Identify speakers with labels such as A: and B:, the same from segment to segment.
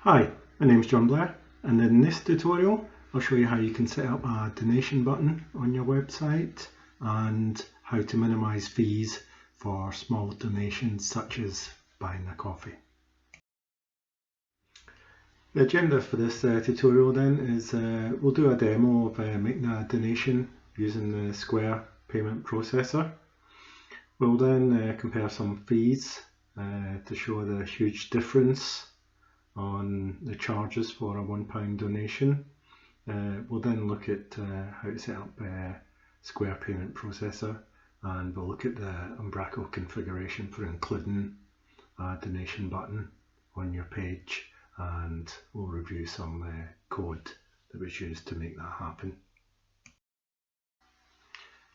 A: Hi, my name's Blair, and in this tutorial I'll show you how you can set up a donation button on your website and how to minimise fees for small donations such as buying a coffee. The agenda for this tutorial then is we'll do a demo of making a donation using the Square payment processor. We'll then compare some fees to show the huge difference on the charges for a £1 donation. We'll then look at how to set up a Square payment processor, and we'll look at the Umbraco configuration for including a donation button on your page, and we'll review some code that was used to make that happen.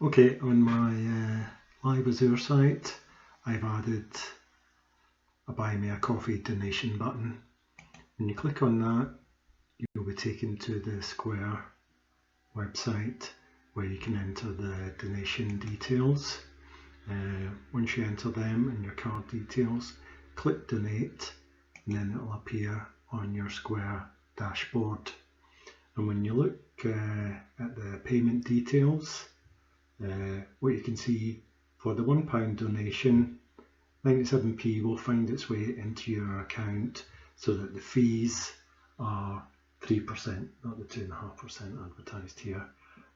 A: Okay, on my Live Azure site I've added a Buy Me a Coffee donation button. When you click on that, you'll be taken to the Square website where you can enter the donation details. Once you enter them and your card details, click Donate, and then it will appear on your Square dashboard. And when you look at the payment details, what you can see for the £1 donation, 97p will find its way into your account, so that the fees are 3%, not the 2.5% advertised here.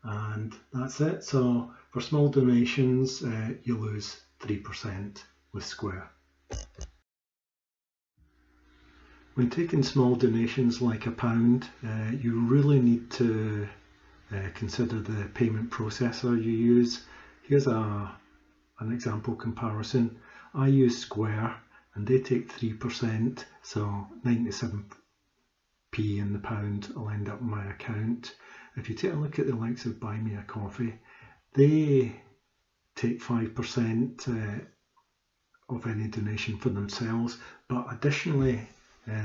A: And that's it. So for small donations, you lose 3% with Square. When taking small donations like £1, you really need to consider the payment processor you use. Here's an example comparison. I use Square, and they take 3%, so 97p in the pound will end up in my account. If you take a look at the likes of Buy Me a Coffee, they take 5% of any donation for themselves, but additionally,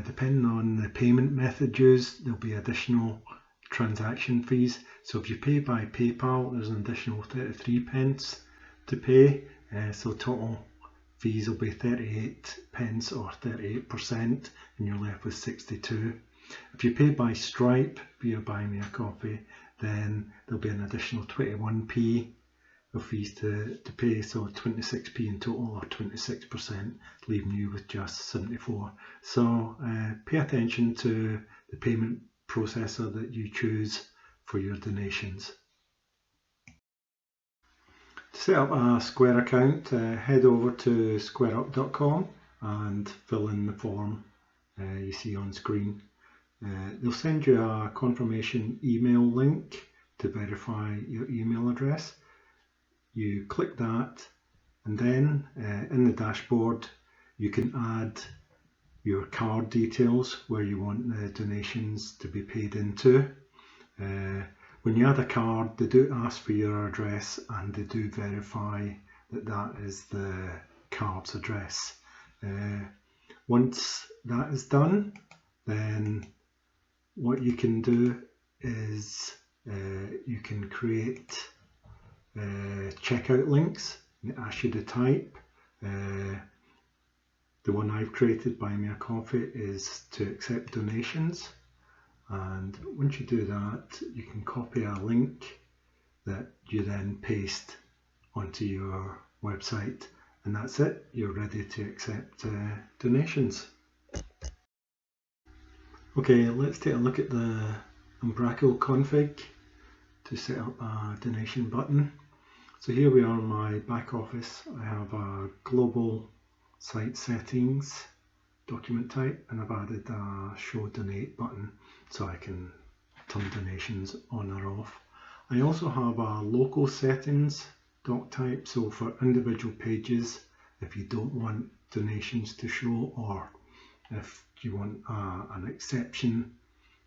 A: depending on the payment method used, there'll be additional transaction fees. So if you pay by PayPal, there's an additional 33p to pay, so total fees will be 38p or 38%, and you're left with 62. If you pay by Stripe via Buy Me a Coffee, then there'll be an additional 21p of fees to pay, so 26p in total, or 26%, leaving you with just 74. So pay attention to the payment processor that you choose for your donations. To set up a Square account, head over to squareup.com and fill in the form you see on screen. They'll send you a confirmation email link to verify your email address. You click that, and then in the dashboard you can add your card details where you want the donations to be paid into. When you add a card, they do ask for your address, and they do verify that that is the card's address. Once that is done, then what you can do is you can create checkout links. It asks you to type. The one I've created, Buy Me a Coffee, is to accept donations. And once you do that, you can copy a link that you then paste onto your website, and that's it. You're ready to accept donations. Okay, let's take a look at the Umbraco config to set up a donation button. So here we are in my back office. I have a global site settings document type, and I've added a show donate button so I can turn donations on or off. I also have a local settings doc type, so for individual pages, if you don't want donations to show, or if you want an exception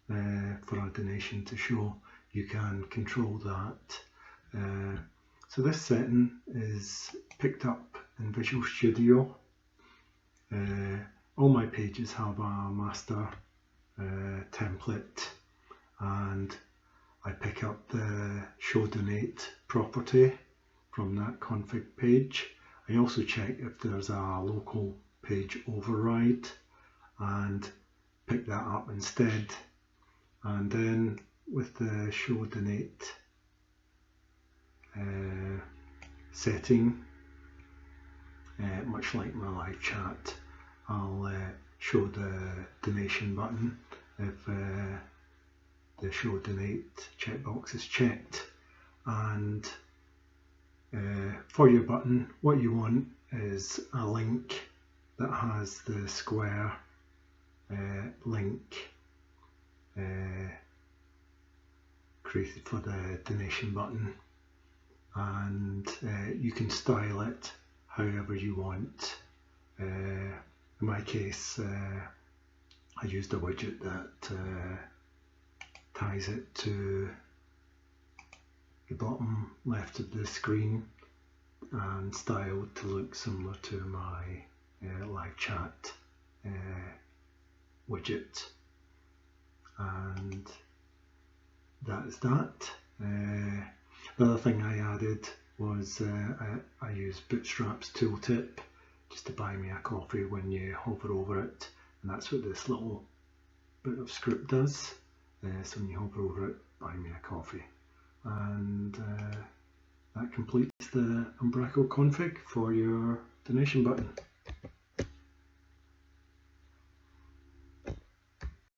A: for a donation to show, you can control that. So this setting is picked up in Visual Studio. All my pages have a master template, and I pick up the show donate property from that config page. I also check if there's a local page override, and pick that up instead. And then with the show donate setting, much like my live chat, I'll show the donation button if the show donate checkbox is checked. And for your button, what you want is a link that has the square link created for the donation button, and you can style it however you want. In my case, I used a widget that ties it to the bottom left of the screen and styled to look similar to my live chat widget. And that is that. The other thing I added was I used Bootstrap's tooltip just to buy me a coffee when you hover over it, and that's what this little bit of script does. So when you hover over it, buy me a coffee. And that completes the Umbraco config for your donation button.